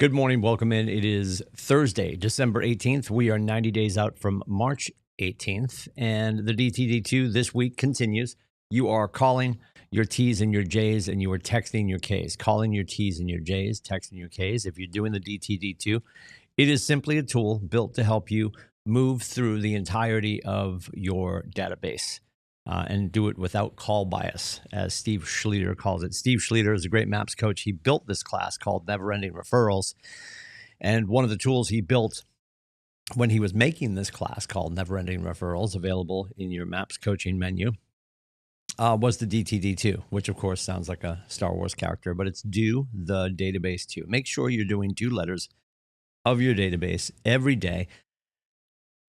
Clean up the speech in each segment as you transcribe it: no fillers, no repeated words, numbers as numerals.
Good morning. Welcome in. It is Thursday, December 18th. We are 90 days out from March 18th, and the DTD2 this week continues. You are calling your T's and your J's, and you are texting your K's. Calling your T's and your J's, texting your K's. If you're doing the DTD2, it is simply a tool built to help you move through the entirety of your database. And do it without call bias, as Steve Schlueter calls it. Steve Schlueter is a great maps coach. He built this class called Never Ending Referrals. And one of the tools he built when he was making this class called Never Ending Referrals, available in your maps coaching menu, was the DTD2, which of course sounds like a Star Wars character, but it's do the database to. Make sure you're doing 2 letters of your database every day.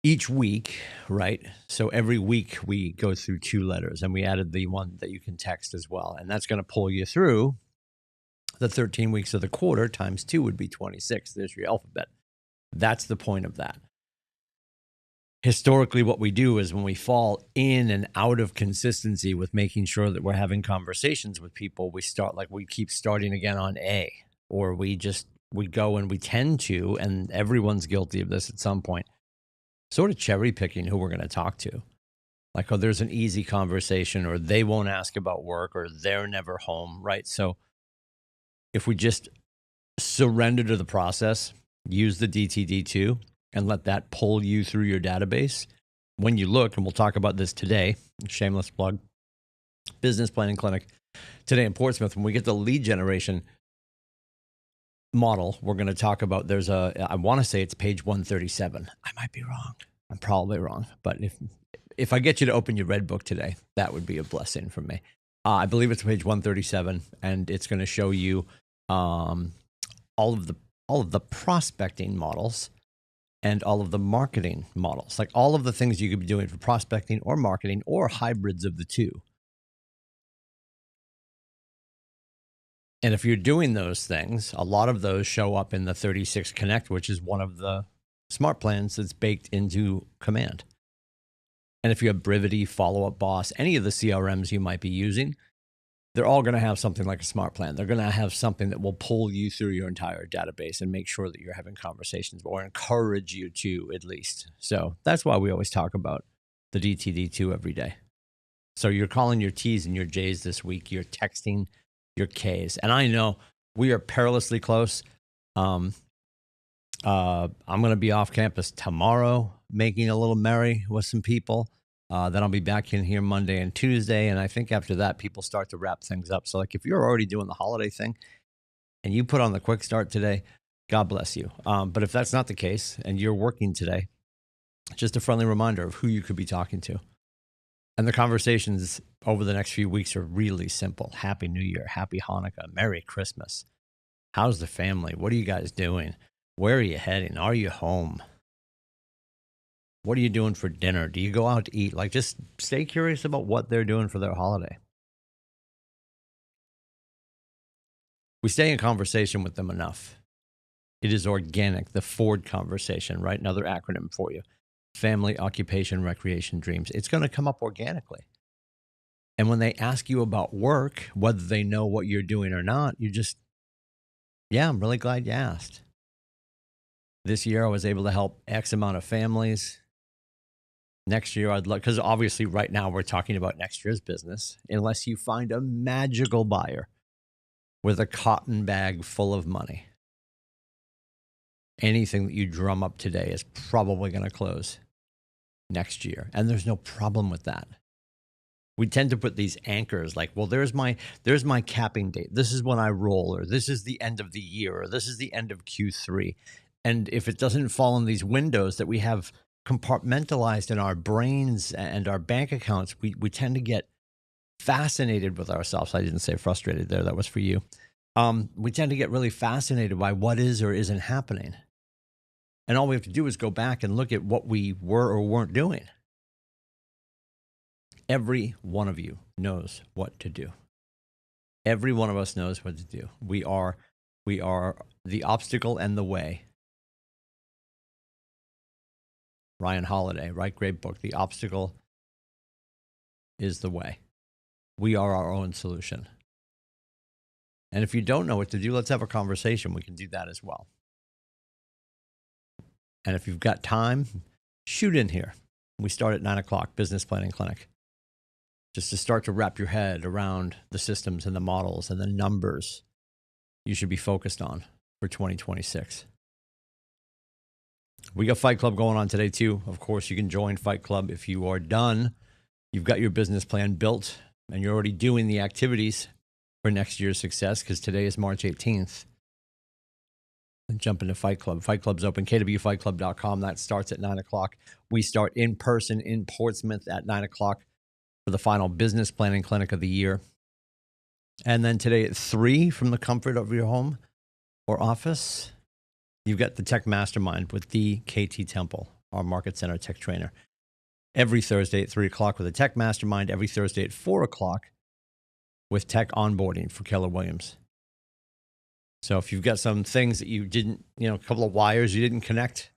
Each week, right? So every week we go through 2 letters, and we added the one that you can text as well. And that's going to pull you through the 13 weeks of the quarter. Times 2 would be 26. There's your alphabet. That's the point of that. Historically, what we do is when we fall in and out of consistency with making sure that we're having conversations with people, we keep starting again on A, or we go and we tend to, and everyone's guilty of this at some point, sort of cherry picking who we're going to talk to. Like, oh, there's an easy conversation, or they won't ask about work, or they're never home, right? So if we just surrender to the process, use the DTD2, and let that pull you through your database. When you look, and we'll talk about this today, shameless plug, business planning clinic today in Portsmouth, when we get the lead generation model, we're going to talk about, I want to say it's page 137. I might be wrong. I'm probably wrong. But if I get you to open your red book today, that would be a blessing from me. I believe it's page 137, and it's going to show you all of the prospecting models and all of the marketing models, like all of the things you could be doing for prospecting or marketing or hybrids of the two. And if you're doing those things, a lot of those show up in the 36 Connect, which is one of the smart plans that's baked into Command. And if you have Brevity, Follow Up Boss, any of the CRMs you might be using, they're all going to have something like a smart plan. They're going to have something that will pull you through your entire database and make sure that you're having conversations, or encourage you to, at least. So that's why we always talk about the DTD2 every day. So you're calling your T's and your J's this week. You're texting your K's. And I know we are perilously close. I'm going to be off campus tomorrow, making a little merry with some people. Then I'll be back in here Monday and Tuesday. And I think after that, people start to wrap things up. So like, if you're already doing the holiday thing and you put on the KWikStart today, God bless you. But if that's not the case and you're working today, just a friendly reminder of who you could be talking to. And the conversations over the next few weeks are really simple. Happy New Year, Happy Hanukkah, Merry Christmas. How's the family? What are you guys doing? Where are you heading? Are you home? What are you doing for dinner? Do you go out to eat? Like, just stay curious about what they're doing for their holiday. We stay in conversation with them enough. It is organic, the Ford conversation, right? Another acronym for you. Family, occupation, recreation, dreams. It's going to come up organically. And when they ask you about work, whether they know what you're doing or not, you just, yeah, I'm really glad you asked. This year, I was able to help X amount of families. Next year, I'd like, because obviously right now we're talking about next year's business, unless you find a magical buyer with a cotton bag full of money. Anything that you drum up today is probably going to close next year. And there's no problem with that. We tend to put these anchors like, well, there's my capping date. This is when I roll, or this is the end of the year, or this is the end of Q3. And if it doesn't fall in these windows that we have compartmentalized in our brains and our bank accounts, we tend to get fascinated with ourselves. I didn't say frustrated there. That was for you. We tend to get really fascinated by what is or isn't happening. And all we have to do is go back and look at what we were or weren't doing. Every one of you knows what to do. Every one of us knows what to do. We are the obstacle and the way. Ryan Holiday, right? Great book. The obstacle is the way. We are our own solution. And if you don't know what to do, let's have a conversation. We can do that as well. And if you've got time, shoot in here. We start at 9 o'clock, business planning clinic, just to start to wrap your head around the systems and the models and the numbers you should be focused on for 2026. We got Fight Club going on today too. Of course, you can join Fight Club if you are done. You've got your business plan built and you're already doing the activities for next year's success, because today is March 18th. And jump into Fight Club. Fight Club's open, KWFightClub.com. That starts at 9 o'clock. We start in person in Portsmouth at 9 o'clock for the final business planning clinic of the year. And then today at 3, from the comfort of your home or office, you've got the Tech Mastermind with the KT Temple, our Market Center tech trainer. Every Thursday at 3 o'clock with a Tech Mastermind. Every Thursday at 4 o'clock with Tech Onboarding for Keller Williams. So if you've got some things that you didn't, a couple of wires you didn't connect,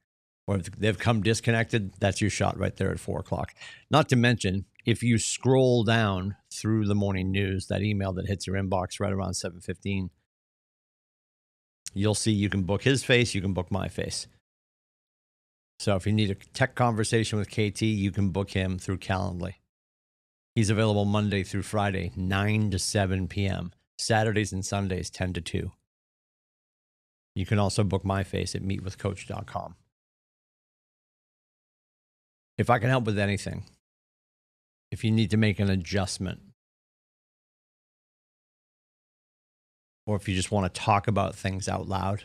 or if they've come disconnected, that's your shot right there at 4 o'clock. Not to mention, if you scroll down through the morning news, that email that hits your inbox right around 7:15, you'll see you can book his face, you can book my face. So if you need a tech conversation with KT, you can book him through Calendly. He's available Monday through Friday, 9 to 7 p.m., Saturdays and Sundays, 10 to 2. You can also book my face at meetwithcoach.com. If I can help with anything, if you need to make an adjustment, or if you just want to talk about things out loud,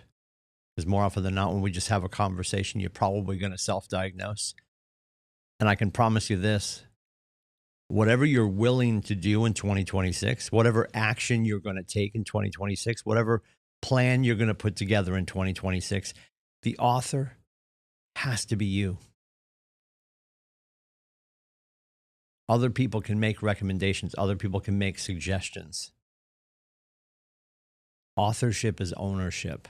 because more often than not, when we just have a conversation, you're probably going to self-diagnose. And I can promise you this, whatever you're willing to do in 2026, whatever action you're going to take in 2026, whatever plan you're going to put together in 2026, the author has to be you. Other people can make recommendations. Other people can make suggestions. Authorship is ownership.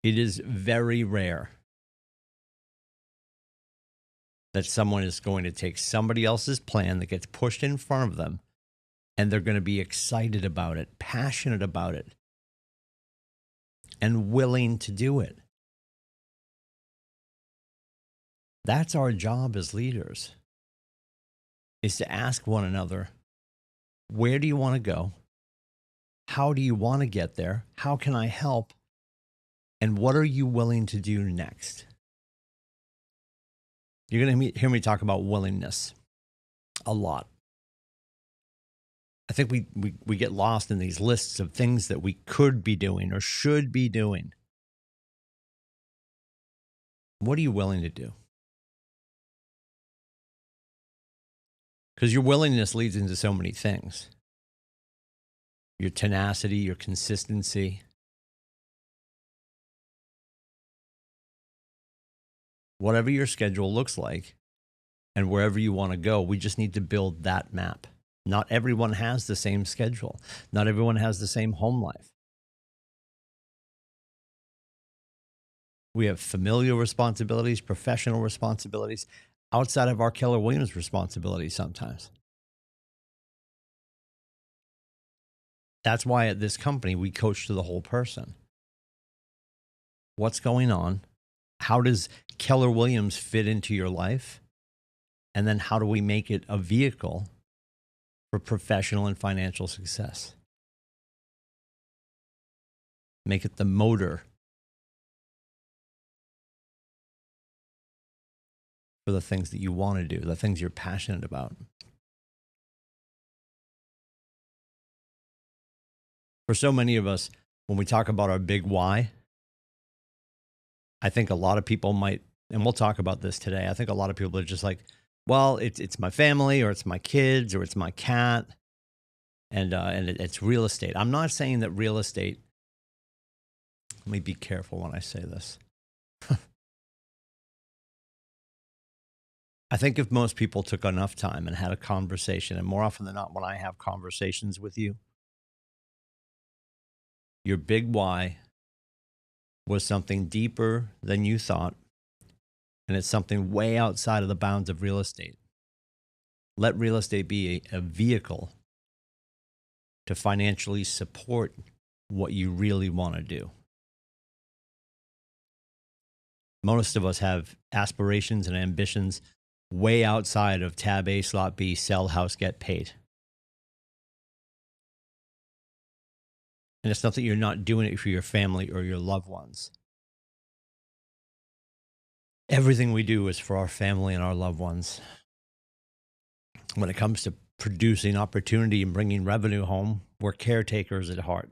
It is very rare that someone is going to take somebody else's plan that gets pushed in front of them, and they're going to be excited about it, passionate about it, and willing to do it. That's our job as leaders, is to ask one another, where do you want to go? How do you want to get there? How can I help? And what are you willing to do next? You're going to hear me talk about willingness a lot. I think we get lost in these lists of things that we could be doing or should be doing. What are you willing to do? Because your willingness leads into so many things. Your tenacity, your consistency. Whatever your schedule looks like and wherever you want to go, we just need to build that map. Not everyone has the same schedule. Not everyone has the same home life. We have familial responsibilities, professional responsibilities, outside of our Keller Williams responsibilities sometimes. That's why at this company, we coach to the whole person. What's going on? How does Keller Williams fit into your life? And then how do we make it a vehicle for professional and financial success? Make it the motor for the things that you want to do, the things you're passionate about. For so many of us, when we talk about our big why, I think a lot of people might, and we'll talk about this today, I think a lot of people are just like, well, it's my family, or it's my kids, or it's my cat, and it's real estate. I'm not saying that real estate, let me be careful when I say this. I think if most people took enough time and had a conversation, and more often than not, when I have conversations with you, your big why was something deeper than you thought, and it's something way outside of the bounds of real estate. Let real estate be a vehicle to financially support what you really want to do. Most of us have aspirations and ambitions way outside of tab A, slot B, sell, house, get paid. And it's not that you're not doing it for your family or your loved ones. Everything we do is for our family and our loved ones. When it comes to producing opportunity and bringing revenue home, we're caretakers at heart.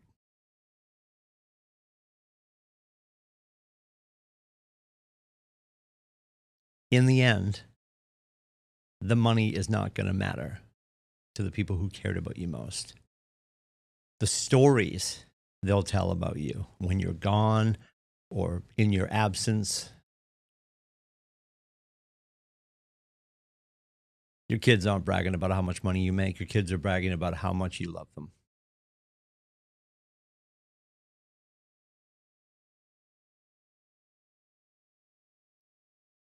In the end, the money is not going to matter to the people who cared about you most. The stories they'll tell about you when you're gone or in your absence. Your kids aren't bragging about how much money you make. Your kids are bragging about how much you love them.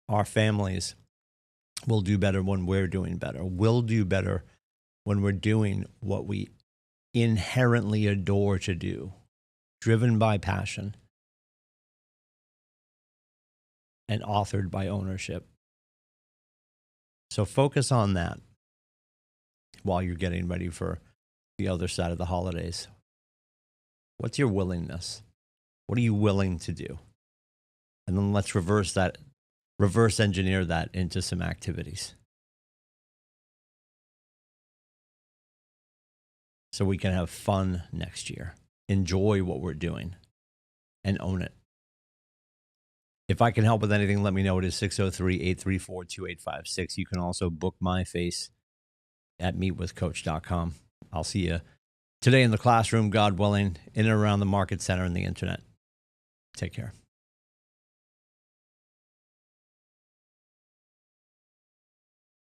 Our families will do better when we're doing better. We'll do better when we're doing what we inherently adore to do, driven by passion and authored by ownership. So focus on that while you're getting ready for the other side of the holidays. What's your willingness? What are you willing to do? And then let's reverse engineer that into some activities, so we can have fun next year, enjoy what we're doing, and own it. If I can help with anything, let me know. It is 603-834-2856. You can also book my face at meetwithcoach.com. I'll see you today in the classroom, God willing, in and around the market center and the internet. Take care.